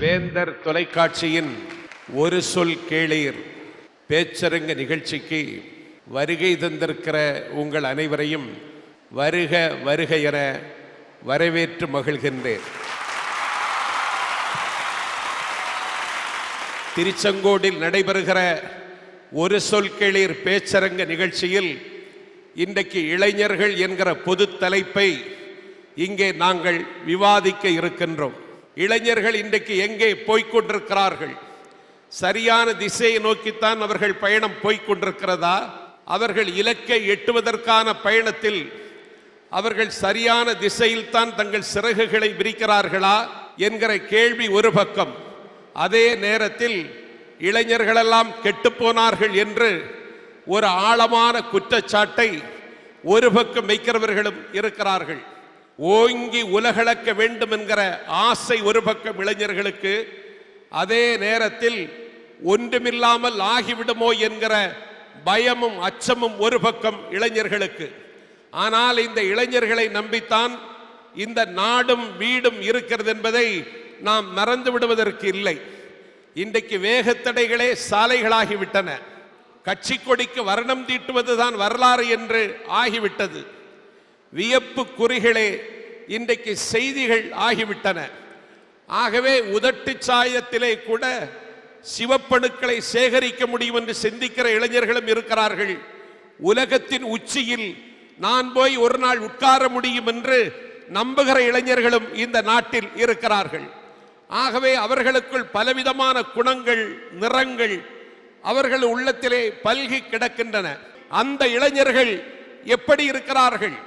வேந்தர் தொலைக்காட்சியின் ஒரு சொல் கேளீர் பேச்சரங்க நிகழ்ச்சிக்கு வருகை தந்திருக்கிற உங்கள் அனைவரையும் வருக வருக என வரவேற்று மகிழ்கின்றேன். திருச்செங்கோடில் நடைபெறுகிற ஒரு சொல் கேளீர் பேச்சரங்க நிகழ்ச்சியில் இன்றைக்கு இளைஞர்கள் என்கிற பொது தலைப்பை இங்கே நாங்கள் விவாதிக்க இருக்கின்றோம். இளைஞர்கள் இன்றைக்கு எங்கே போய்கொண்டிருக்கிறார்கள்? சரியான திசையை நோக்கித்தான் அவர்கள் பயணம் போய்கொண்டிருக்கிறதா? அவர்கள் இலக்கை எட்டுவதற்கான பயணத்தில் அவர்கள் சரியான திசையில் தான் தங்கள் சிறகுகளை விரிக்கிறார்களா என்கிற கேள்வி ஒரு பக்கம். அதே நேரத்தில் இளைஞர்களெல்லாம் கெட்டுப்போனார்கள் என்று ஒரு ஆழமான குற்றச்சாட்டை ஒரு பக்கம் வைக்கிறவர்களும் இருக்கிறார்கள். ஓங்கி உலகளக்க வேண்டும் என்கிற ஆசை ஒரு பக்கம் இளைஞர்களுக்கு, அதே நேரத்தில் ஒன்றுமில்லாமல் ஆகிவிடுமோ என்கிற பயமும் அச்சமும் ஒரு பக்கம் இளைஞர்களுக்கு. ஆனால் இந்த இளைஞர்களை நம்பித்தான் இந்த நாடும் வீடும் இருக்கிறது என்பதை நாம் மறந்து விடுவதற்கு இல்லை. இன்றைக்கு வேகத்தடைகளே சாலைகளாகிவிட்டன. கட்சி கொடிக்கு வர்ணம் தீட்டுவதுதான் வரலாறு என்று ஆகிவிட்டது. வியப்பு குறிகளே இன்றைக்கு செய்திகள் ஆகிவிட்டன. ஆகவே உதட்டு சாயத்திலே கூட சிவப்பணுக்களை சேகரிக்க முடியும் என்று சிந்திக்கிற இளைஞர்களும் இருக்கிறார்கள். உலகத்தின் உச்சியில் நான் போய் ஒரு நாள் உட்கார முடியும் என்று நம்புகிற இளைஞர்களும் இந்த நாட்டில் இருக்கிறார்கள். ஆகவே அவர்களுக்குள் பலவிதமான குணங்கள், நிறங்கள் அவர்கள் உள்ளத்திலே பல்கி கிடக்கின்றன. அந்த இளைஞர்கள் எப்படி இருக்கிறார்கள்?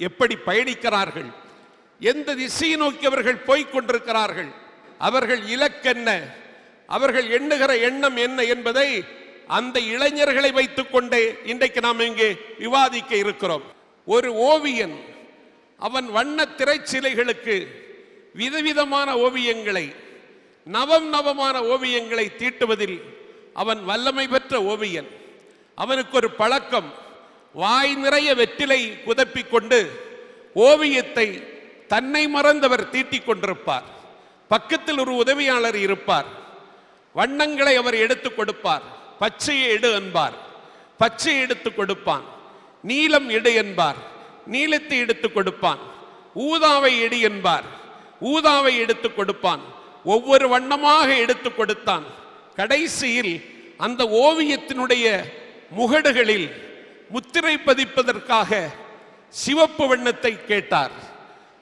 எப்படி பயணிக்கிறார்கள்? எந்த திசையை நோக்கி அவர்கள் போய்கொண்டிருக்கிறார்கள்? அவர்கள் இலக்கென்ன? அவர்கள் எண்ணுகிற எண்ணம் என்ன என்பதை அந்த இளைஞர்களை வைத்துக் கொண்டே இன்றைக்கு நாம் இங்கே விவாதிக்க இருக்கிறோம். ஒரு ஓவியன் அவன் வண்ண திரைச்சிலைகளுக்கு விதவிதமான ஓவியங்களை, நவமான ஓவியங்களை தீட்டுவதில் அவன் வல்லமை பெற்ற ஓவியன். அவனுக்கு ஒரு பழக்கம், வாய் நிறைய வெற்றிலை குதப்பிக் கொண்டு ஓவியத்தை தன்னை மறந்தவர் தீட்டிக் கொண்டிருப்பார். பக்கத்தில் ஒரு உதவியாளர் இருப்பார். வண்ணங்களை அவர் எடுத்துக் கொடுப்பார். பச்சையை எடு என்பார், பச்சையை எடுத்துக் கொடுப்பான். நீலம் எடு என்பார், நீலத்தை எடுத்துக் கொடுப்பான். ஊதாவை எடு என்பார், ஊதாவை எடுத்துக் கொடுப்பான். ஒவ்வொரு வண்ணமாக எடுத்துக் கொடுத்தான். கடைசியில் அந்த ஓவியத்தினுடைய முகடுகளில் முத்திரை பதிப்பதற்காக சிவப்பு வண்ணத்தை கேட்டார்.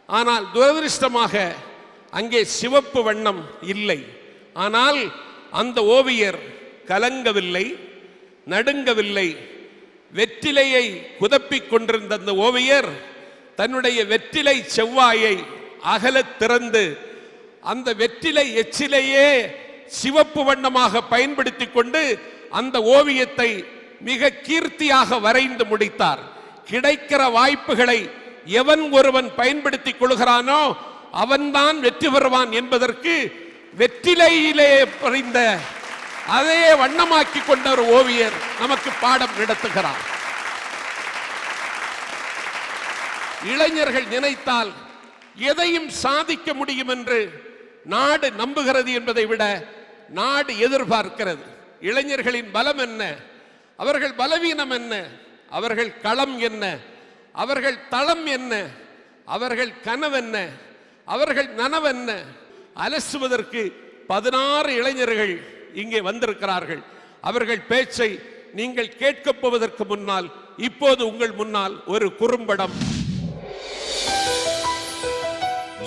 ஆனால் துரதிருஷ்டமாக அங்கே சிவப்பு வண்ணம் இல்லை. ஆனால் அந்த ஓவியர் கலங்கவில்லை, நடுங்கவில்லை. வெற்றிலையை குதப்பிக் கொண்டிருந்த அந்த ஓவியர் தன்னுடைய வெற்றிலை செவ்வாயை அகல திறந்து அந்த வெற்றிலை எச்சிலையே சிவப்பு வண்ணமாக பயன்படுத்தி கொண்டு அந்த ஓவியத்தை மிக கீர்த்தியாக வரைந்து முடித்தார். கிடைக்கிற வாய்ப்புகளை எவன் ஒருவன் பயன்படுத்திக் கொள்கிறானோ அவன்தான் வெற்றி பெறுவான் என்பதற்கு வெற்றிலையிலே பறிந்த அதே வண்ணமாக்கி கொண்ட ஒரு ஓவியர் நமக்கு பாடம் நடத்துகிறார். இளைஞர்கள் நினைத்தால் எதையும் சாதிக்க முடியும் என்று நாடு நம்புகிறது என்பதை விட நாடு எதிர்பார்க்கிறது. இளைஞர்களின் பலம் என்ன? அவர்கள் பலவீனம் என்ன? அவர்கள் களம் என்ன? அவர்கள் தளம் என்ன? அவர்கள் கனவென்ன? அவர்கள் நனவென்ன? அலசுவதற்கு 16 இளைஞர்கள் இங்கே வந்திருக்கிறார்கள். அவர்கள் பேச்சை நீங்கள் கேட்கப் போவதற்கு முன்னால் இப்போது உங்கள் முன்னால் ஒரு குறும்படம்.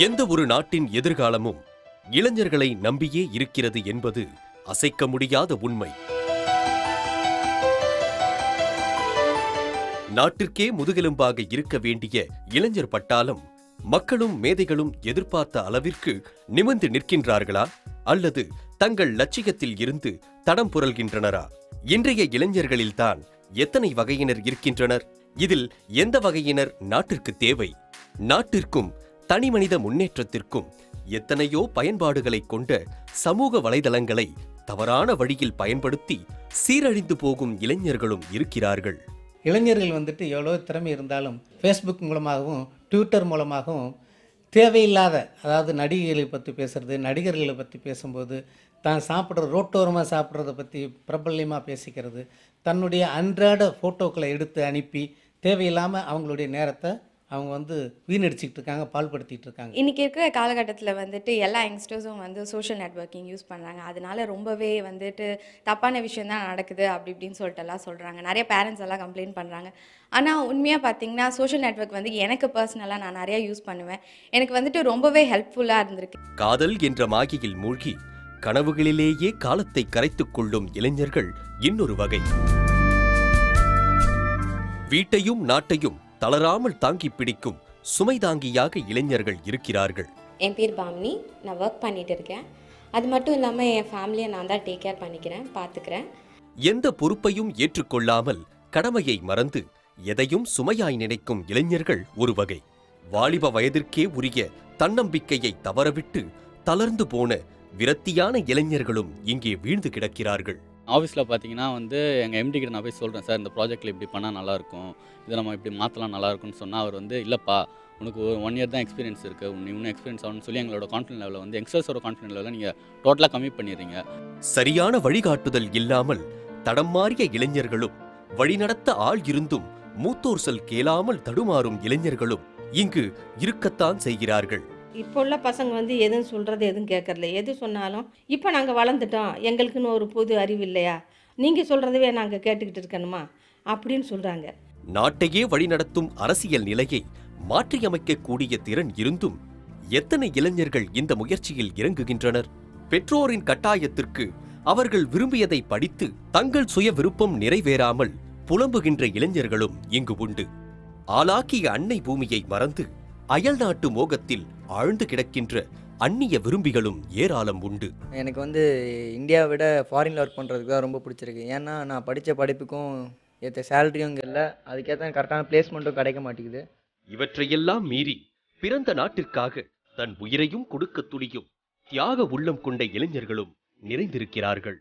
எந்த ஒரு நாட்டின் எதிர்காலமும் இளைஞர்களை நம்பியே இருக்கிறது என்பது அசைக்க முடியாத உண்மை. நாட்டிற்கே முதுகெலும்பாக இருக்க வேண்டிய இளைஞர் பட்டாளம் மக்களும் மேதைகளும் எதிர்பார்த்த அளவிற்கு நிமிர்ந்து நிற்கின்றார்களா அல்லது தங்கள் லட்சியத்தில் இருந்து தடம் புரள்கின்றனரா? இன்றைய இளைஞர்களில்தான் எத்தனை வகையினர் இருக்கின்றனர்? இதில் எந்த வகையினர் நாட்டிற்கு தேவை? நாட்டிற்கும் தனிமனித முன்னேற்றத்திற்கும் எத்தனையோ பயன்பாடுகளை கொண்ட சமூக வலைதளங்களை தவறான வழியில் பயன்படுத்தி சீரழிந்து போகும் இளைஞர்களும் இருக்கிறார்கள். இளைஞர்கள் எவ்வளோ திறமை இருந்தாலும் ஃபேஸ்புக் மூலமாகவும் ட்விட்டர் மூலமாகவும் தேவையில்லாத, அதாவது நடிகைகளை பற்றி பேசுகிறது, நடிகர்களை பற்றி பேசும்போது தான் சாப்பிட்ற ரோட்டோரமாக சாப்பிட்றத பற்றி பிரபல்யமாக பேசிக்கிறது, தன்னுடைய அன்றாட ஃபோட்டோக்களை எடுத்து அனுப்பி தேவையில்லாமல் அவங்களுடைய நேரத்தை அவங்க வந்து வீணடிச்சிக்கிட்டு இருக்காங்க, பால்படுத்திகிட்டு இருக்காங்க. இன்றைக்கி இருக்கிற காலகட்டத்தில் வந்துட்டு எல்லா யங்ஸ்டர்ஸும் வந்து சோஷியல் நெட்வொர்க்கிங் யூஸ் பண்ணுறாங்க. அதனால ரொம்பவே வந்துட்டு தப்பான விஷயம் தான் நடக்குது அப்படி இப்படின்னு சொல்லிட்டு எல்லாம் சொல்கிறாங்க. நிறைய பேரண்ட்ஸ் எல்லாம் கம்ப்ளைண்ட் பண்ணுறாங்க. ஆனால் உண்மையாக பார்த்தீங்கன்னா சோஷியல் நெட்வொர்க் வந்து எனக்கு பர்சனலாக நான் நிறையா யூஸ் பண்ணுவேன். எனக்கு வந்துட்டு ரொம்பவே ஹெல்ப்ஃபுல்லாக இருந்திருக்கு. காதல் என்ற மாயையில் மூழ்கி கனவுகளிலேயே காலத்தை கரைத்துக் கொள்ளும் இளைஞர்கள் இன்னொரு வகை. வீட்டையும் நாட்டையும் தளராமல் தாங்கி பிடிக்கும் சுமை தாங்கியாக இளைஞர்கள் இருக்கிறார்கள். என் பேர் பாம்னி, நான் ஒர்க் பண்ணிட்டு இருக்கேன். அது மட்டும் இல்லாமல் என் ஃபேமிலியை நான் தான் டேக் கேர் பண்ணிக்கிறேன், பார்த்துக்கிறேன். எந்த பொறுப்பையும் ஏற்றுக்கொள்ளாமல் கடமையை மறந்து எதையும் சுமையாய் நினைக்கும் இளைஞர்கள் ஒரு வகை. வாலிப வயதிற்கே உரிய தன்னம்பிக்கையை தவறவிட்டு தளர்ந்து போன விரத்தியான இளைஞர்களும் இங்கே வீழ்ந்து கிடக்கிறார்கள். ஆஃபீஸில் பார்த்தீங்கன்னா வந்து எங்கள் எம்டி கிட்ட நான் போய் சொல்கிறேன், சார் இந்த ப்ராஜெக்ட்டில் இப்படி பண்ணால் நல்லாயிருக்கும், இதை நம்ம இப்படி மாற்றலாம் நல்லாயிருக்கும்னு சொன்னால் அவர் வந்து இல்லைப்பா உனக்கு 1 இயர் தான் எக்ஸ்பீரியன்ஸ் இருக்குது, இன்னும் எக்ஸ்பீரியன்ஸ் ஆகணும்னு சொல்லி எங்களோட கான்ஃபிடன்ஸ் லெவலில் வந்து யங்ஸ்டர்ஸோட கான்ஃபிடன்ஸ் லெவலில் நீங்கள் டோட்டலாக கம்மி பண்ணிடுறீங்க. சரியான வழிகாட்டுதல் இல்லாமல் தடம் மாறிய இளைஞர்களும் வழிநடத்த ஆள் இருந்தும் மூத்தோர் சொல் கேளாமல் தடுமாறும் இளைஞர்களும் இங்கு இருக்கத்தான் செய்கிறார்கள். இப்போ உள்ள பசங்க வந்து எதுவும் சொல்கிறது எதுவும் கேட்கறதில்ல. எது சொன்னாலும் இப்போ நாங்கள் வளர்ந்துட்டோம், எங்களுக்குன்னு ஒரு பொது அறிவு இல்லையா, நீங்கள் சொல்கிறதவே நாங்கள் கேட்டுக்கிட்டு இருக்கணுமா அப்படின்னு சொல்கிறாங்க. நாட்டையே வழிநடத்தும் அரசியல் நிலையை மாற்றியமைக்கக்கூடிய திறன் இருந்தும் எத்தனை இளைஞர்கள் இந்த முயற்சியில் இறங்குகின்றனர்? பெற்றோரின் கட்டாயத்திற்கு அவர்கள் விரும்பியதை படித்து தங்கள் சுய விருப்பம் நிறைவேறாமல் புலம்புகின்ற இளைஞர்களும் இங்கு உண்டு. ஆளாக்கிய அன்னை பூமியை மறந்து அயல் நாட்டு மோகத்தில் ஆழ்ந்து கிடக்கின்ற அந்நிய விரும்பிகளும் ஏராளம் உண்டு. எனக்கு வந்து இந்தியாவை விட ஃபாரினில் ஒர்க் பண்ணுறதுக்கு தான் ரொம்ப பிடிச்சிருக்கு. ஏன்னா நான் படித்த படிப்புக்கும் ஏற்ற சேலரியும் இங்கே இல்லை, அதுக்கேற்ற கரெக்டான பிளேஸ்மெண்ட்டும் கிடைக்க மாட்டேங்குது. இவற்றையெல்லாம் மீறி பிறந்த நாட்டிற்காக தன் உயிரையும் கொடுக்க துடியும் தியாக உள்ளம் கொண்ட இளைஞர்களும் நிறைந்திருக்கிறார்கள்.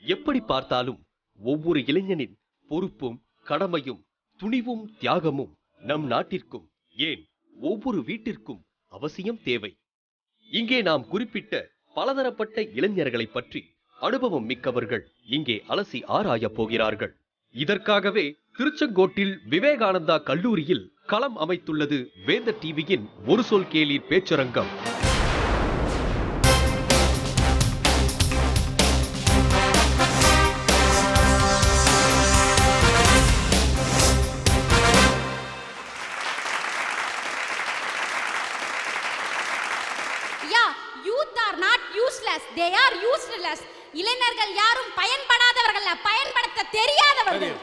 எப்படி பார்த்தாலும் ஒவ்வொரு இளைஞனின் பொறுப்பும் கடமையும் துணிவும் தியாகமும் நம் நாட்டிற்கும் ஏன் ஒவ்வொரு வீட்டிற்கும் அவசியம் தேவை. இங்கே நாம் குறிப்பிட்ட பலதரப்பட்ட இளைஞர்களை பற்றி அனுபவம் மிக்கவர்கள் இங்கே அலசி ஆராயப் போகிறார்கள். இதற்காகவே திருச்செங்கோட்டில் விவேகானந்தா கல்லூரியில் களம் அமைத்துள்ளது வேந்தர் டிவியின் ஒரு சொல் கேளீர் பேச்சரங்கம். They are useless. இளைஞர்கள் யாரும் பயன்படாதவர்கள், பயன்படுத்த தெரியாதவர்கள்.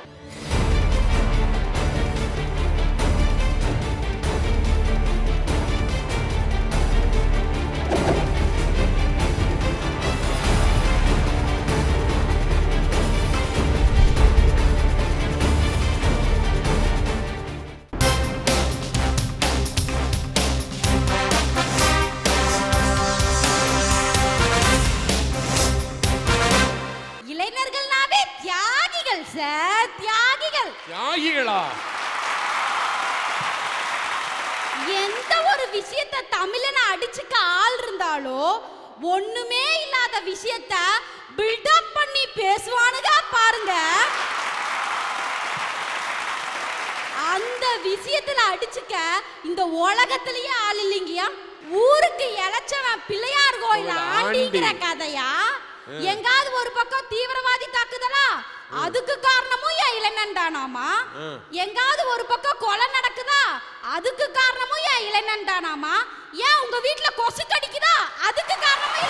எந்த ஒரு விஷயத்தை தமிழன அடிச்சுக்க ஆள் இருந்தாலோ ஒண்ணுமே இல்லாத விஷயத்தை பில்டப் பண்ணி பேசுவானுங்க பாருங்க. அந்த விஷயத்துல அடிச்சுக்க இந்த உலகத்திலேயே ஆள் இல்லைங்கயா. ஊருக்கு இளைச்சவன் பிள்ளையார் கோயில் ஆண்டிங்கிற கதையா? எங்காவது ஒரு பக்கம் தீவிரவாதி தாக்குதலா? அதுக்கு காரணமும் என் இளைஞன் தானாமா. எங்காவது ஒரு பக்கம் கொலை நடக்குதா? அதுக்கு காரணமும் என் இளைஞன் தானாமா. ஏன் உங்க வீட்டுல கொசு கடிக்குதா? அதுக்கு காரணமும்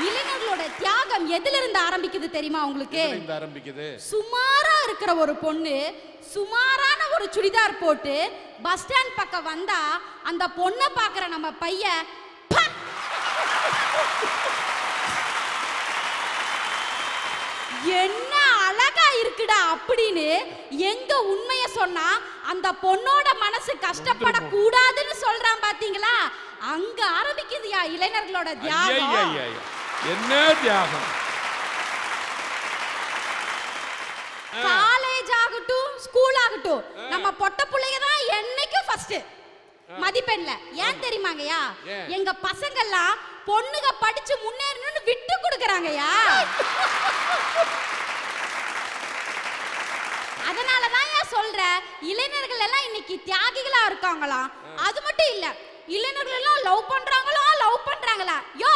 இளைஞர்களோட தியாகம் எதுல இருந்து ஆரம்பிக்குது தெரியுமா உங்களுக்கு? சுமாரா இருக்கிற ஒரு பொண்ணு சுமாரான ஒரு சுடிதார் போட்டு பஸ் ஸ்டாண்ட் பக்கம் வந்தா அந்த பொண்ணை பாக்குற நம்ம பையன் என்ன அழகா இருக்குடா அப்படின்னு எங்க உண்மைய சொன்னா அந்த பொண்ணோட மனசு கஷ்டப்பட கூடாதுன்னு சொல்றான் பாத்தீங்களா? அங்க ஆரம்பிக்குதுயா இளைஞர்களோட தியாகம். என்ன தியாகம்! காலேஜ் ஆகட்டும், ஸ்கூல் ஆகட்டும் நம்ம பொட்ட பிள்ளைங்க தான் என்னைக்கும் ஃபர்ஸ்ட் மதிப்பெண்ல. ஏன் தெரியுமாங்கய்யா? எங்க பசங்கெல்லாம் பொண்ணுங்க படிச்சு முன்னேறணும்னு விட்டு கொடுக்கறாங்கய்யா. அதனாலதான் சொல்றேன், இளைஞர்கள் எல்லாம் இன்னைக்கு தியாகிகளா இருக்காங்களாம். அது மட்டும் இல்ல, இளைஞர்கள் எல்லாம் லவ் பண்றாங்களா? யோ,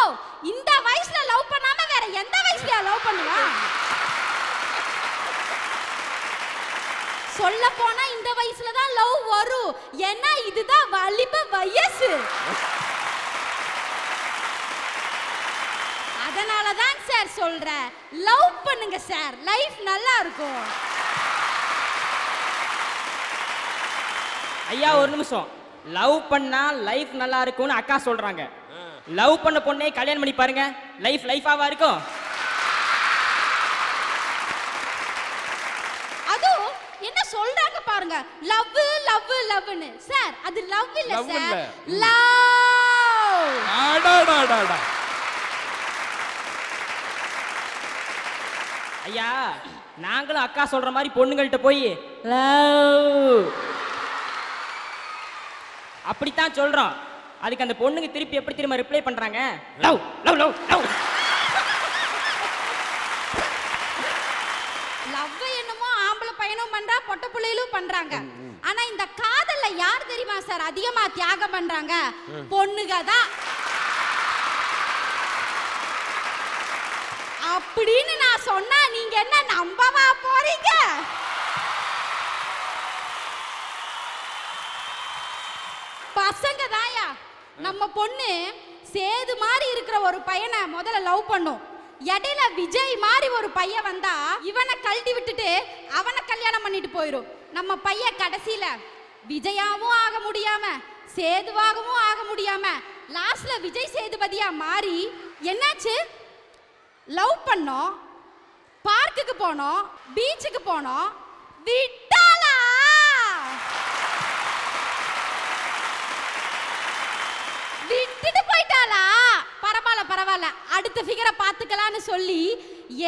இந்த வயசுல லவ் பண்ணாம வேற எந்த வயசுல லவ் பண்ணுவா? சொல்ல போனா இந்த வயசுல தான் லவ் வரும். ஏன்னா இதுதான் வாலிப வயசு. அதனால தான் சார் சொல்றேன், லவ் பண்ணுங்க சார், லைஃப் நல்லா இருக்கும். ஐயா ஒரு நிமிஷம், லவ் பண்ணா லைஃப் நல்லா இருக்கும்னு அக்கா சொல்றாங்க. லவ் பண்ண பொண்ணே கல்யாணம் பண்ணி பாருங்க, லைஃபாவா இருக்கும்? அது என்ன சொல்றாங்க பாருங்க, லவ் லவ் லவ்னு. சார் அது லவ் இல்ல சார், லவ். அடடடடா. ஐயா நாங்களும் அக்கா சொல்ற மாதிரி பொண்ணுங்கள்ட்ட போய் லவ் அப்படித்தான் சொல்றோம். அதுக்கு அந்த பொண்ணுங்க திருப்பி எப்படி திரும்ப ரிப்ளை பண்றாங்க? Love love love love. Love என்னமோ ஆம்பளை பையனும் பண்றா, பொட்ட பிள்ளைகளும் பண்றாங்க. ஆனா இந்த காதல்ல யார் தெரியுமா சார் அதிகமா தியாகம் பண்றாங்க? பொண்ணுங்க தான். அப்படின்னு நான் சொன்னா நீங்க என்ன நம்பவா போறீங்க? பசங்க தாயா. நம்ம பொண்ணு சேது மாதிரி இருக்கிற ஒரு பையனை முதல்ல லவ் பண்ணும். இடையில விஜய் மாதிரி ஒரு பையன் வந்தா இவனை கழட்டி விட்டுட்டு அவனை கல்யாணம் பண்ணிட்டு போயிடும். நம்ம பையன் கடைசியில விஜயாவும் ஆக முடியாம சேதுவாகவும் ஆக முடியாம லாஸ்ட்ல விஜய் சேதுபதியா மாறி என்னாச்சு? லவ் பண்ணோம், பார்க்குக்கு போனோம், பீச்சுக்கு போனோம், விட்டாளா? விட்டுட்டு போயிட்டாளா? பரவாயில்ல, அடுத்த ஃபிகரை பார்த்துக்கலான்னு சொல்லி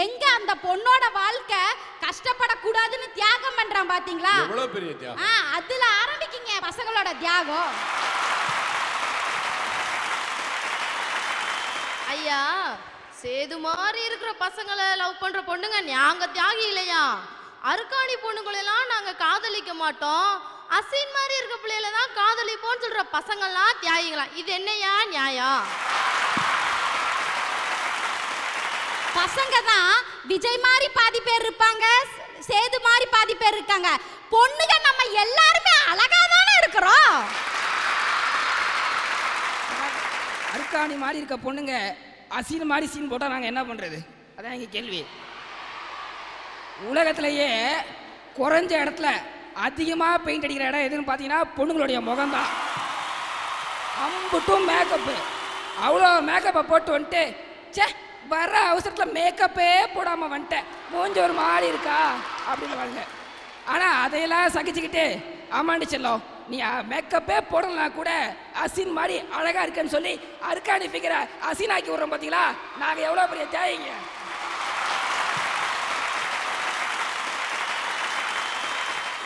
எங்க அந்த பொண்ணோட வாழ்க்கை கஷ்டப்படக்கூடாதுன்னு தியாகம் பண்றான் பாத்தீங்களா? எவ்வளவு பெரிய தியாகம். அதுல ஆரம்பிக்கீங்க பசங்களோட தியாகம். ஐயா, சேது மாதிரி இருக்கிற பசங்களை லவ் பண்ற பொண்ணுங்க நாங்க தியாகி இல்லையா? அருக்காணி பொண்ணுங்களெல்லாம் நாங்க காதலிக்க மாட்டோம், அசின் மாதிரி இருக்க பிள்ளைகளை தான் காதலிப்போன்னு சொல்ற பசங்கள்லாம் தியாகிங்களா? இது என்னையா நியாயம்? பசங்க தான் விஜய் மாதிரி பாதி பேர் இருப்பாங்க, சேது மாதிரி பாதி பேர் இருக்காங்க. பொண்ணுங்க நம்ம எல்லாருமே அழகா தானே இருக்கிறோம். அருக்காணி மாதிரி இருக்க பொண்ணுங்க அசீன் மாதிரி சீன் போட்டால் நாங்கள் என்ன பண்ணுறது? அதான் எங்கள் கேள்வி. உலகத்திலேயே குறைஞ்ச இடத்துல அதிகமாக பெயிண்ட் அடிக்கிற இடம் எதுன்னு பார்த்தீங்கன்னா பொண்ணுங்களுடைய முகம்தான். அம்புட்டும் மேக்கப்பு, அவ்வளோ மேக்கப்பை போட்டு வந்துட்டு சே வர அவசரத்தில் மேக்கப்பே போடாமல் வந்துட்டேன், மூஞ்சி ஒரு மாதிரி இருக்கா அப்படின்னு வாங்க. ஆனால் அதையெல்லாம் சகிச்சுக்கிட்டு ஆமாண்டி செல்லம், நீ மேக்கப்பே போடலனா கூட அசின் மாதிரி அழகா இருக்குன்னு சொல்லி அருக்காணி ஃபிகரை அசினாக்கி விடுறோம் பார்த்தீங்களா? நாங்கள் எவ்வளோ பெரிய தேவைங்க.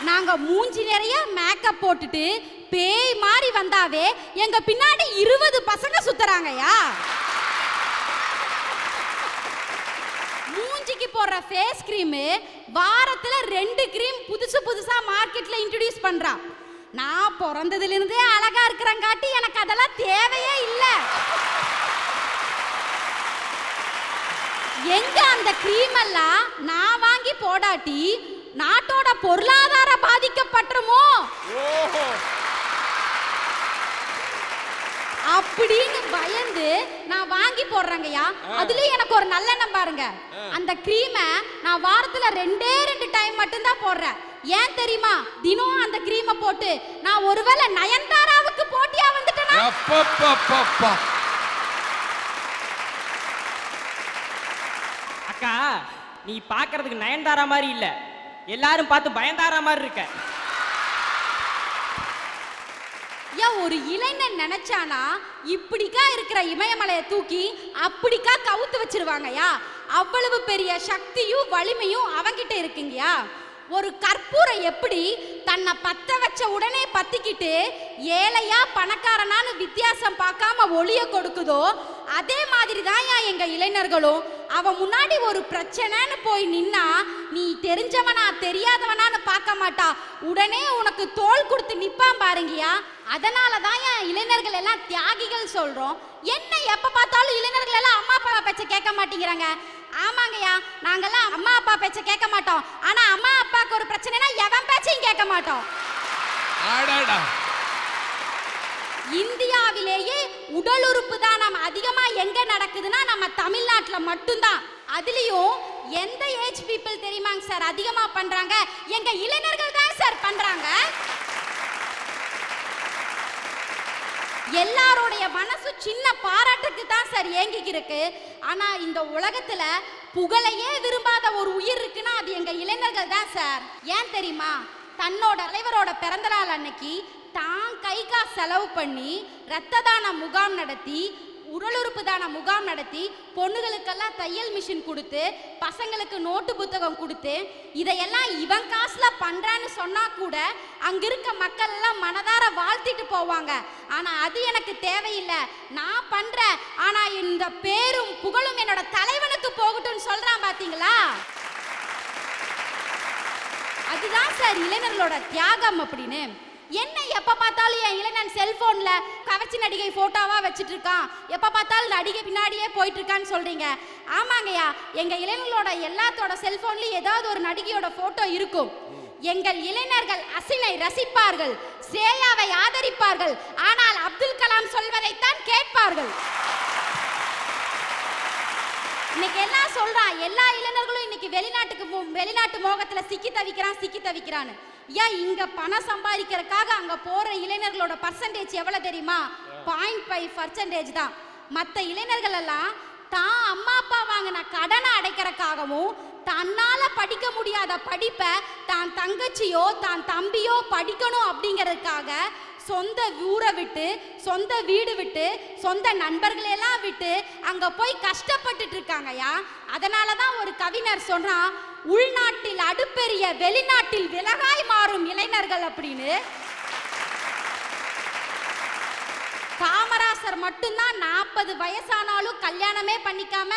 நாங்க மூஞ்சி நிறைய மேக்கப் போட்டுட்டு பேய் மாதிரி வந்தாவே எங்க பின்னாடி 20 பசங்க சுத்துறாங்கயா. மூஞ்சிக்கு போடுற ஃபேஸ் கிரீம் வாரத்துல 2 கிரீம் புதுசா மார்க்கெட்ல இன்ட்ரோடியூஸ் பண்றா. நான் பிறந்ததுல இருந்தே அழகா இருக்கிறங்காட்டி எனக்கு அதெல்லாம் தேவையே இல்லை. எங்க அந்த கிரீம் எல்லாம் நான் வாங்கி போடாட்டி நாட்டோட பொருளாதார பாதிக்கப்பட்டுருமோ அப்படின்னு பயந்து நான் வாங்கி போடுறேங்கய்யா. அதுலயும் எனக்கு ஒரு நல்ல எண்ணம் பாருங்க, அந்த கிரீமை நான் வாரத்துல 2 டைம் மட்டும்தான் போடுறேன். ஏன் தெரியுமா? தினம் அந்த கிரீமை போட்டு நான் ஒருவேளை நயன்தாராவுக்கு போட்டியா வந்துட்டேனா? அக்கா நீ பார்க்கிறதுக்கு நயன்தாரா மாதிரி இல்ல, எல்லாரும் பார்த்து பயந்தாரா மாதிரி இருக்க. ஒரு இளைஞன் நினைச்சானா இப்படிக்கா இருக்கிற இமயமலையை தூக்கி அப்படிக்கா கவுத்து வச்சிருவாங்கயா. அவ்வளவு பெரிய சக்தியும் வலிமையும் அவங்கிட்ட இருக்குங்கயா. ஒரு கற்பூரம் எப்படி தன்னை பத்த வச்ச உடனே பத்திக்கிட்டு ஏழையா பணக்காரனான்னு வித்தியாசம் பார்க்காம ஒளிய கொடுக்குதோ, அதே மாதிரி தான் எங்க இளைஞர்களும். அவன் முன்னாடி ஒரு பிரச்சனைன்னு போய் நின்னா நீ தெரிஞ்சவனா தெரியாதவனான்னு பார்க்க மாட்டா, உடனே உனக்கு தோள் கொடுத்து நிப்பான் பாருங்கயா. அதனால தான் இளைஞர்கள் எல்லாம் தியாகிகள் சொல்றோம். என்ன எப்ப பார்த்தாலும் இளைஞர்கள் எல்லாம் அம்மா அப்பா பேச்ச கேட்க மாட்டேங்கிறாங்க. ஆமாங்கய்யா, நாங்கெல்லாம் அம்மா அப்பா பேச்ச கேட்க மாட்டோம். ஆனா அம்மா அப்பாவுக்கு ஒரு பிரச்சனைனா எவன் பேச்சையும் கேட்க மாட்டோம். இந்தியாவிலேயே உடல் உறுப்பு தானம் அதிகமா எங்க நடக்குதுன்னா நம்ம தமிழ்நாட்டுல மட்டும்தான். அதுலயும் எந்த ஏஜ் பீப்புள் தெரியுமாங்க சார் அதிகமா பண்றாங்க? எங்க இளைஞர்கள் தான் சார் பண்றாங்க. எல்லாருடைய மனசு சின்ன பாராட்டுக்கு தான் சார் ஏங்கிக்கு இருக்கு. ஆனா இந்த உலகத்துல புகழையே விரும்பாத ஒரு உயிர் இருக்குன்னா அது எங்க இளைஞர்கள் தான் சார். ஏன் தெரியுமா? தன்னோட தலைவரோட பிறந்த நாள் அன்னைக்கு தான் கை காசு செலவு பண்ணி இரத்த தான முகாம் நடத்தி, உடலுறுப்பு தான முகாம் நடத்தி, பொண்ணுகளுக்கெல்லாம் தையல் மிஷின் கொடுத்து, பசங்களுக்கு நோட்டு புத்தகம் கொடுத்து, இதையெல்லாம் இவன் காசுல பண்றான்னு சொன்னா கூட அங்க இருக்க மக்கள் எல்லாம் மனதார வாழ்த்திட்டு போவாங்க. ஆனா அது எனக்கு தேவையில்லை, நான் பண்றேன், ஆனா இந்த பேரும் புகழும் என்னோட தலைவனுக்கு போகட்டும்னு சொல்றான் பாத்தீங்களா? அதுதான் சார் இளைஞர்களோட தியாகம் அப்படின்னு. என்ன எப்ப பார்த்தாலும் என் இளைஞன் செல்போன்ல கவர்ச்சி நடிகை போட்டோவா வச்சுட்டு இருக்கான், எப்ப பார்த்தாலும் நடிகை பின்னாடியே போயிட்டு இருக்கான்னு சொல்றீங்க. ஆமாங்கய்யா, எங்க இளைஞர்களோட எல்லாத்தோட செல்போன்லயும் ஏதாவது ஒரு நடிகையோட போட்டோ இருக்கும். எங்கள் இளைஞர்கள் அசினை ரசிப்பார்கள், ஸ்ரேயாவை ஆதரிப்பார்கள், ஆனால் அப்துல் கலாம் சொல்வதைத்தான் கேட்பார்கள். இன்னைக்கு எல்லாம் சொல்றான், எல்லா இளைஞர்களும் இன்னைக்கு வெளிநாட்டு மோகத்துல சிக்கி தவிக்கிறான்னு. ஏன் இங்க பணம் சம்பாதிக்கிறதுக்காக அங்க போற இளைஞர்களோட பர்சன்டேஜ் எவ்வளவு தெரியுமா? 0.5% தான். மற்ற இளைஞர்கள் எல்லாம் தான் அம்மா அப்பா வாங்கின கடனை அடைக்கிறதுக்காகவும், தன்னால படிக்க முடியாத படிப்பை தான் தங்கச்சியோ தான் தம்பியோ படிக்கணும் அப்படிங்கிறதுக்காக சொந்த ஊரை விட்டு, சொந்த வீடு விட்டு, சொந்த நண்பர்களெல்லாம் விட்டு அங்க போய் கஷ்டப்பட்டுட்டு இருக்காங்கயா. அதனாலதான் ஒரு கவிஞர் சொல்றான், உள்நாட்டில் அடுப்பெரிய வெளிநாட்டில் விலகாய் மாறும் இளைஞர்கள் அப்படின்னு. காமராசர் மட்டும்தான் 40 வயசானாலும் கல்யாணமே பண்ணிக்காம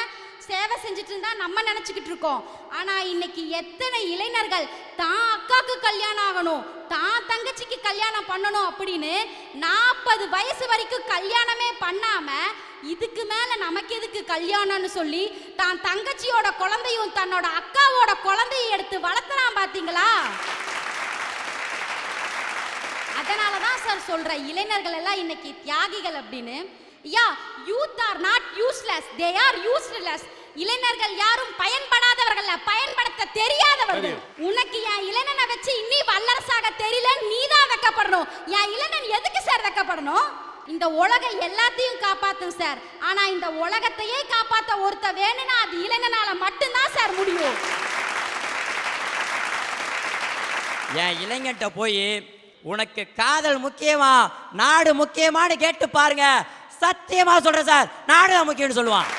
சேவை செஞ்சுட்டு இருந்தா நம்ம நினைச்சுக்கிட்டு இருக்கோம். ஆனா இன்னைக்கு எத்தனை இளைஞர்கள் தான் அக்காக்கு கல்யாணம் ஆகணும், தான் தங்கச்சிக்கு கல்யாணம் பண்ணணும் அப்படின்னு 40 வயசு வரைக்கும் கல்யாணமே பண்ணாம இதுக்கு மேல நமக்கு எதுக்கு கல்யாணம்னு சொல்லி தான் தங்கச்சியோட குழந்தையும் தன்னோட அக்காவோட குழந்தையும் எடுத்து வளர்த்துறான் பாத்தீங்களா? அதனாலதான் சார் சொல்ற இளைஞர்கள் எல்லாம் இன்னைக்கு தியாகிகள் அப்படின்னு. Youth are not useless, they are useless. இளைஞர்கள் யாரும் பயன்படாதவர்கள், பயன்படுத்த தெரியாதவர்கள். உனக்கு என் இளைஞனை வச்சு இன்னி வல்லரசாக தெரியல, நீதான் வெக்கப்படணும். என் இளைஞன் எதுக்கு சார் வெக்கப்படணும்? இந்த உலகம் எல்லாத்தையும் காப்பாத்தும் சார். ஆனா இந்த உலகத்தையே காப்பாத்த ஒருத்த வேணும்னா அது இளைஞனால மட்டும்தான் சார் முடியும். என் இளைஞன்ட்ட போய் உனக்கு காதல் முக்கியமா நாடு முக்கியமானு கேட்டு பாருங்க, சத்தியமா சொல்றேன் சார், நாடு தான் முக்கியம்னு சொல்லுவான்.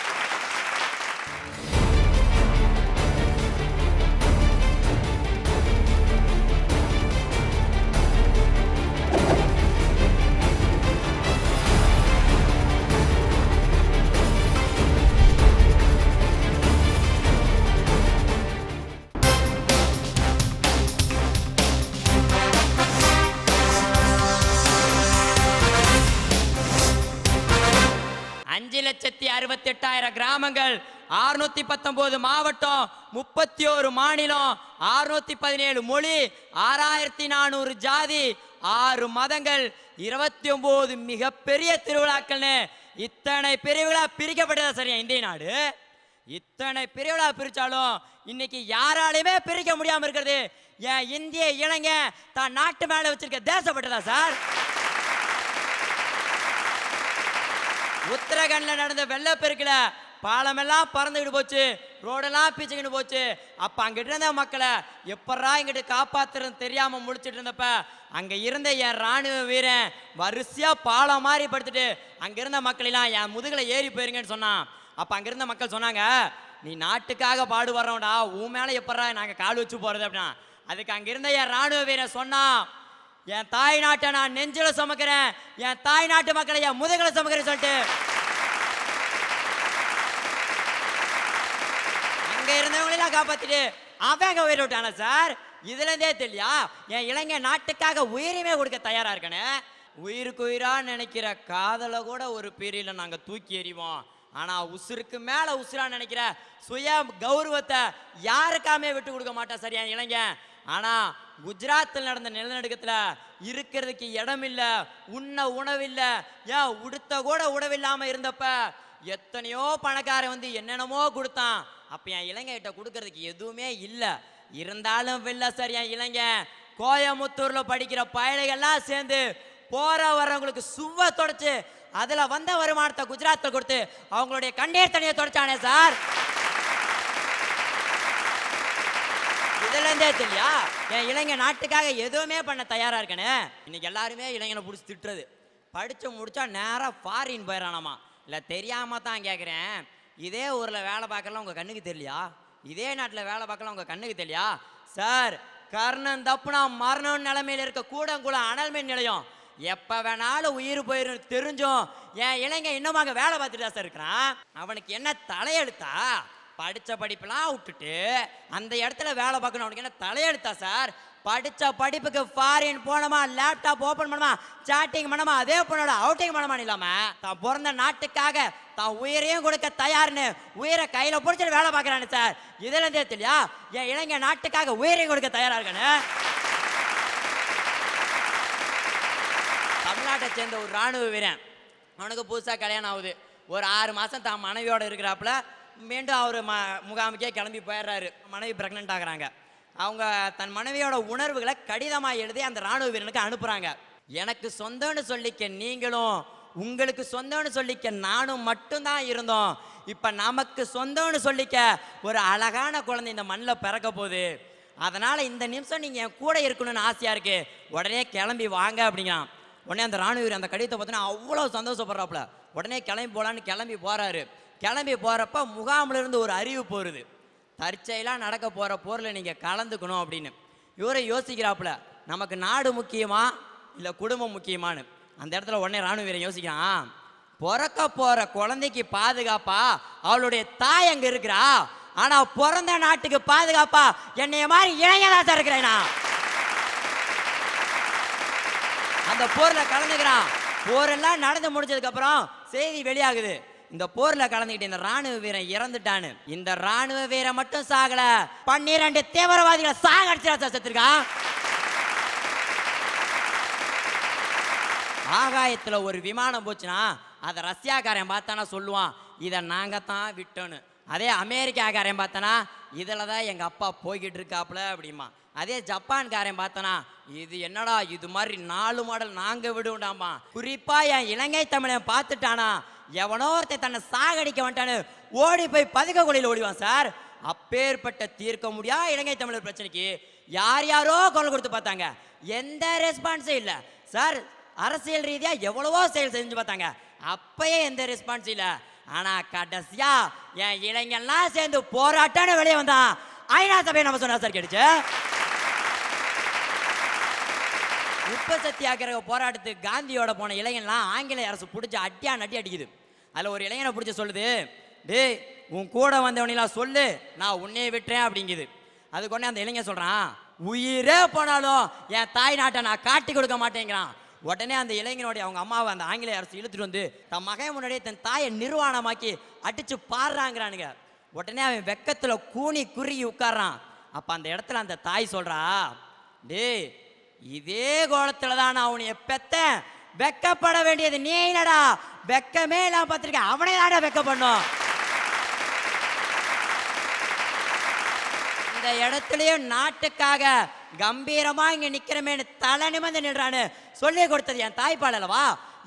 கிராமங்கள், 619 மாவட்டம், 31 மாநிலம், 617 மொழி, 6400 ஜாதி, 6 மதங்கள், 29 மிகப்பெரிய திருவிழாக்கள்னு இத்தனை பிரிவுகளா பிரிக்கப்பட்டதா சரியா இந்திய நாடு? இத்தனை பிரிவுகளா பிரிச்சாலும் இன்னைக்கு யாராலையுமே பிரிக்க முடியாம இருக்கிறது என் இந்திய இளைஞன் தான் நாட்டு மேல வச்சிருக்க தேசப்பட்டதா சார்? உத்தரகண்ட்ல நடந்த வெள்ளப்பெருக்கில் பாலமெல்லாம் பறந்துக்கிட்டு போச்சு, ரோடெல்லாம் பீச்சுக்கிட்டு போச்சு. அப்போ அங்கிட்ட இருந்த மக்களை எப்படா இங்கிட்டு காப்பாத்துறதுன்னு தெரியாமல் முடிச்சுட்டு இருந்தப்ப அங்கே இருந்த என் இராணுவ வீரன் வரிசையாக பாலம் மாதிரி படுத்துட்டு அங்கே இருந்த மக்களெல்லாம் என் முதுகில் ஏறி போயிருங்கன்னு சொன்னான். அப்போ அங்கே இருந்த மக்கள் சொன்னாங்க, நீ நாட்டுக்காக பாடு வர்றோம்டா, உன் மேலே எப்படா நாங்கள் கால் வச்சு போகிறது அப்படின்னா. அதுக்கு அங்க இருந்த என் ராணுவ வீரன் சொன்னா, என் தாய் நாட்டை நான் நெஞ்சில சுமக்கிறேன், என் தாய் நாட்டு மக்களை என் முதுகலை சுமக்கிறேன் சொல்லிட்டு அங்க இருந்தவங்களெல்லாம் காப்பாத்திட்டு அவன் அங்க உயிர் விட்டான சார். இதுல இருந்தே தெரியலையா என் இளைஞர் நாட்டுக்காக உயிரிமே கொடுக்க தயாரா இருக்கனே. உயிருக்கு உயிரா நினைக்கிற காதலை கூட ஒரு பீரியட்ல நாங்க தூக்கி எறிவோம். ஆனா உசுருக்கு மேல உசுரா நினைக்கிற சுய கௌரவத்தை யாருக்காமே விட்டு கொடுக்க மாட்டேன் சார் என் இளைஞன். ஆனா குஜராத்தில் நடந்த நிலநடுக்கத்துல இருக்கிறதுக்கு இடம் இல்ல, உண்ண உணவில்ல, ஏன் உடுத்த கூட உணவில்லாம இருந்தப்ப எத்தனையோ பணக்காரன் வந்து என்னென்னமோ கொடுத்தான். அப்ப என் இளைஞர்கிட்ட கொடுக்கறதுக்கு எதுவுமே இல்லை. இருந்தாலும் வெல்ல சார் என் இளைஞன். கோயமுத்தூர்ல படிக்கிற பயணிகள்லாம் சேர்ந்து போற வர்றவங்களுக்கு சுவ தொடச்சு அதுல வந்த வருமானத்தை குஜராத்தில் கொடுத்து அவங்களுடைய கண்ணீர் தண்ணியை தொடச்சானே சார். இதுல இருந்தே தெரியா என் இளைஞர் நாட்டுக்காக எதுவுமே பண்ண தயாரா இருக்கனே. இன்னைக்கு எல்லாருமே இளைஞனை பிடிச்சி திட்டுறது, படிச்சு முடிச்சா நேரா ஃபாரின் போயிடறானாமா. இல்ல தெரியாம தான் கேட்குறேன், இதே ஊர்ல வேலை பார்க்கலாம் உங்க கண்ணுக்கு தெரியலையா? இதே நாட்டில் வேலை பார்க்கலாம் உங்க கண்ணுக்கு தெரியலையா? சார் கர்ணன் தப்புனா மரணம் நிலைமையில இருக்க கூடங்குளம் அனல் மின் நிலையம் எப்ப வேணாலும் உயிர் போயிரும் தெரிஞ்சும் என் இளைஞன் இன்னும் அங்க வேலை பார்த்துட்டு தான் சார் இருக்கிறான். அவனுக்கு என்ன தலையெழுத்தா? படிச்ச படிப்பெல்லாம் விட்டுட்டு அந்த இடத்துல வேலை பார்க்கணும், அவனுக்கு என்ன தலையெழுத்தா சார்? படிச்ச படிப்புக்கு ஃபாரின் போனோமா, லேப்டாப் ஓபன் பண்ணமா, சாட்டிங் பண்ணமா, அதே பொண்ணோட அவுட்டிங் பண்ணமா இல்லாம தான் பிறந்த நாட்டுக்காக தான் உயிரையும் கொடுக்க தயார்னு உயிரை கையில பிடிச்சிட்டு வேலை பார்க்கறானு சார். இதுல இருந்தே தெரியலையா என் இளைஞர் நாட்டுக்காக உயிரையும் கொடுக்க தயாரா இருக்கானு. தமிழ்நாட்டை சேர்ந்த ஒரு ராணுவ வீரன், அவனுக்கு புதுசா கல்யாணம் ஆகுது. ஒரு 6 மாசம் தான் மனைவியோட இருக்கிறாப்புல மீண்டும் அவர் முகாமுக்கே கிளம்பி போயிடுறாரு. மனைவி பிரெக்னென்ட் ஆகுறாங்க. அவங்க தன் மனைவியோட உணர்வுகளை கடிதமாக எழுதி அந்த ராணுவ வீரனுக்கு அனுப்புறாங்க. எனக்கு சொந்தம்னு சொல்லிக்க நீங்களும், உங்களுக்கு சொந்தம்னு சொல்லிக்க நானும் மட்டும்தான் இருந்தோம். இப்ப நமக்கு சொந்தம்னு சொல்லிக்க ஒரு அழகான குழந்தை இந்த மண்ணில் பிறக்க போகுது. அதனால இந்த நிமிஷம் நீங்க என் கூட இருக்கணும்னு ஆசையா இருக்கு, உடனே கிளம்பி வாங்க அப்படிங்கிறான். உடனே அந்த ராணுவ வீரர் அந்த கடிதத்தை பார்த்தீங்கன்னா அவ்வளோ சந்தோஷப்படுறாப்புல. உடனே கிளம்பி போலான்னு கிளம்பி போறாரு. கிளம்பி போறப்ப முகாமில் இருந்து ஒரு அறிவிப்பு வருது, தற்செயலாக நடக்க போகிற போரில் நீங்கள் கலந்துக்கணும் அப்படின்னு. இவரை யோசிக்கிறாப்புல, நமக்கு நாடு முக்கியமா இல்லை குடும்பம் முக்கியமானு. அந்த இடத்துல உடனே ராணுவ வீரன் யோசிக்கிறான், பிறக்க போகிற குழந்தைக்கு பாதுகாப்பா அவளுடைய தாய் அங்கே இருக்கிறா, ஆனால் பிறந்த நாட்டுக்கு பாதுகாப்பா என்னைய மாதிரி இளைஞனா தான் இருக்கிறேனா. அந்த போரில் கலந்துக்கிறான். போரெல்லாம் நடந்து முடிஞ்சதுக்கப்புறம் செய்தி வெளியாகுது, இந்த போர்ல கலந்துக்கிட்டு இந்த ராணுவ வீரன் இறந்துட்டான்னு. இந்த ராணுவ வீரன் மட்டும் சாகல, 12 தீவிரவாதிகளை சாகடிச்சு செத்துருக்கான். ஆகாயத்துல ஒரு விமானம் போச்சுன்னா அதை ரஷ்யாக்காரன் பார்த்தானா சொல்லுவான், இதை நாங்க தான் விட்டோன்னு. அதே அமெரிக்காக்காரன் பார்த்தானா இதுல தான் எங்க அப்பா போய்கிட்டு இருக்காப்புல அப்படிமா. அதே ஜப்பான்காரன் பார்த்தனா இது என்னடா இது மாதிரி 4 மாடல் நாங்க விடுவோம்டாமா. குறிப்பா என் இலங்கை தமிழன் பார்த்துட்டானா எவனோ ஒருத்தன் தன்னை சாகடிக்க வந்துட்டான்னு ஓடி போய் பதுக்க குழியில் ஓடிவான் சார். அப்பேற்பட்ட தீர்க்க முடியாத இலங்கை தமிழர் பிரச்சனைக்கு யார் யாரோ குரல் கொடுத்து பார்த்தாங்க, எந்த ரெஸ்பான்ஸும் இல்லை சார். அரசியல் ரீதியா எவ்வளவோ செயல் செஞ்சு பார்த்தாங்க, அப்பயே எந்த ரெஸ்பான்ஸ் இல்லை. ஆனா கடைசியா என் இளைஞர்லாம் சேர்ந்து போராட்டம்னு வெளியே வந்தான். ஐநா சபையை நம்ம சொன்னா சார் கேட்டுச்சு. உப்பு சத்தியாகிரக போராட்டத்துக்கு காந்தியோட போன இளைஞன்லாம் ஆங்கில அரசு பிடிச்சி அடி அடிக்குது. அதில் ஒரு இளைஞனை பிடிச்சி சொல்லுது, டேய் உன் கூட வந்தவனெல்லாம் சொல்லு நான் உன்னையே விட்டுறேன் அப்படிங்குது. அதுக்கு உடனே அந்த இளைஞன் சொல்கிறான், உயிரே போனாலும் என் தாய் நாட்டை நான் காட்டி கொடுக்க மாட்டேங்கிறான். உடனே அந்த இளைஞனுடைய அவங்க அம்மாவை அந்த ஆங்கிலேய அரசு இழுத்துட்டு வந்து தன் மகன் முன்னாடியே தன் தாயை நிர்வாணமாக்கி அடிச்சு பாடுறாங்கிறானுங்க. உடனே அவன் வெக்கத்தில் கூனி குறுகி உட்கார்றான். அப்போ அந்த இடத்துல அந்த தாய் சொல்கிறா, டேய் இதே கோலத்துல தான் நான் உன்னைய பெத்தேன், வெக்கப்பட வேண்டியது நீ இல்லடா, வெக்கமே இல்லாம பார்த்திருக்க அவனே தானே வெக்க பண்ணும். இந்த இடத்துலயும் நாட்டுக்காக கம்பீரமா இங்க நிக்கிறமேனு தலை நிமிர்ந்து நின்றான்னு சொல்லி கொடுத்தது என் தாய்ப்பால் அல்லவா.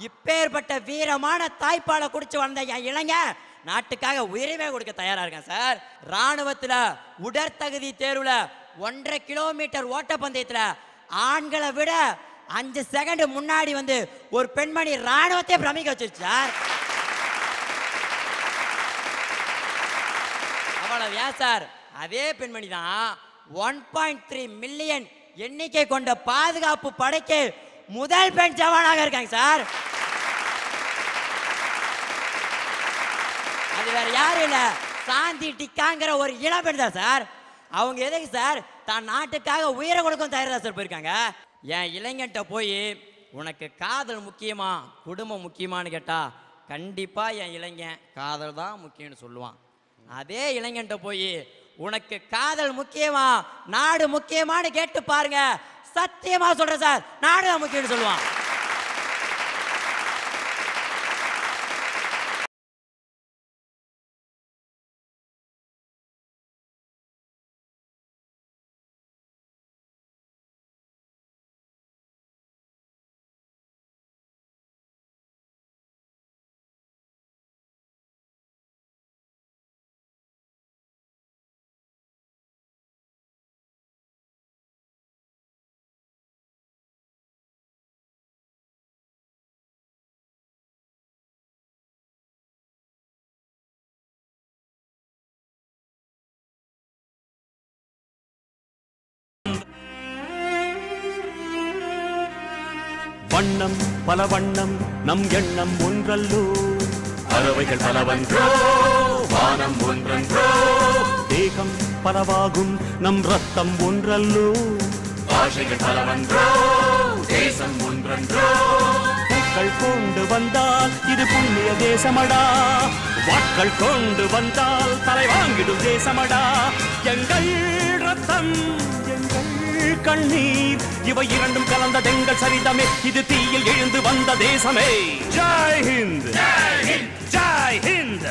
இப்பேற்பட்ட வீரமான தாய்ப்பாலை குடிச்சு வந்த என் இளைஞ நாட்டுக்காக உயிரிமே கொடுக்க தயாரா இருக்கேன் சார். ராணுவத்துல உடற்தகுதி தேர்வுல 1.5 கிலோமீட்டர் ஓட்டப்பந்தயத்துல ஆண்களை விட 5 செகண்ட் முன்னாடி வந்து ஒரு பெண்மணி ராணுவத்தை பிரமிக்க வச்சிருச்சு சார். அவ்வளவு ஏன் சார், அதே பெண்மணி தான் 1.3 மில்லியன் எண்ணிக்கை கொண்ட பாதுகாப்பு படைக்கு முதல் பெண் ஜவானாக இருக்காங்க சார். அது வேற யாரும் இல்ல, சாந்தி டிக்காங்கிற ஒரு இளம்பெண் தான் சார். அவங்க எதுக்கு சார் தான் நாட்டுக்காக உயிரை கொடுக்கும் தயாரா சார் போயிருக்காங்க. என் இளைஞன்ட்ட போய் உனக்கு காதல் முக்கியமா குடும்பம் முக்கியமானு கேட்டா கண்டிப்பா என் இளைஞன் காதல் தான் முக்கியம்னு சொல்லுவான். அதே இளைஞன்ட்ட போய் உனக்கு காதல் முக்கியமா நாடு முக்கியமானு கேட்டு பாருங்க, சத்தியமா சொல்றேன் சார் நாடு தான் முக்கியம்னு சொல்லுவான். வண்ணம் பல வண்ணம் நம் எண்ணம் ஒன்றல்லோ, பறவைகள் பலவன்றோ வானம் ஒன்றன்றோ, தேகம் பலவாகும் நம் ரத்தம் ஒன்றல்லோ, பாஷைகள் பலவன்றோ தேசம் ஒன்றன்றோ, பூக்கள் கொண்டு வந்தால் இது புண்ணிய தேசமடா, வாட்கள் கொண்டு வந்தால் தலை வாங்கிடும் தேசமடா, எங்கள் ரத்தம் கண்ணீர் இவை இரண்டும் கலந்த தெங்கள் சரிதமே, இது தீயில் எழுந்து வந்த தேசமே. ஜெய் ஹிந்த், ஜெய் ஹிந்த், ஜெய் ஹிந்த்.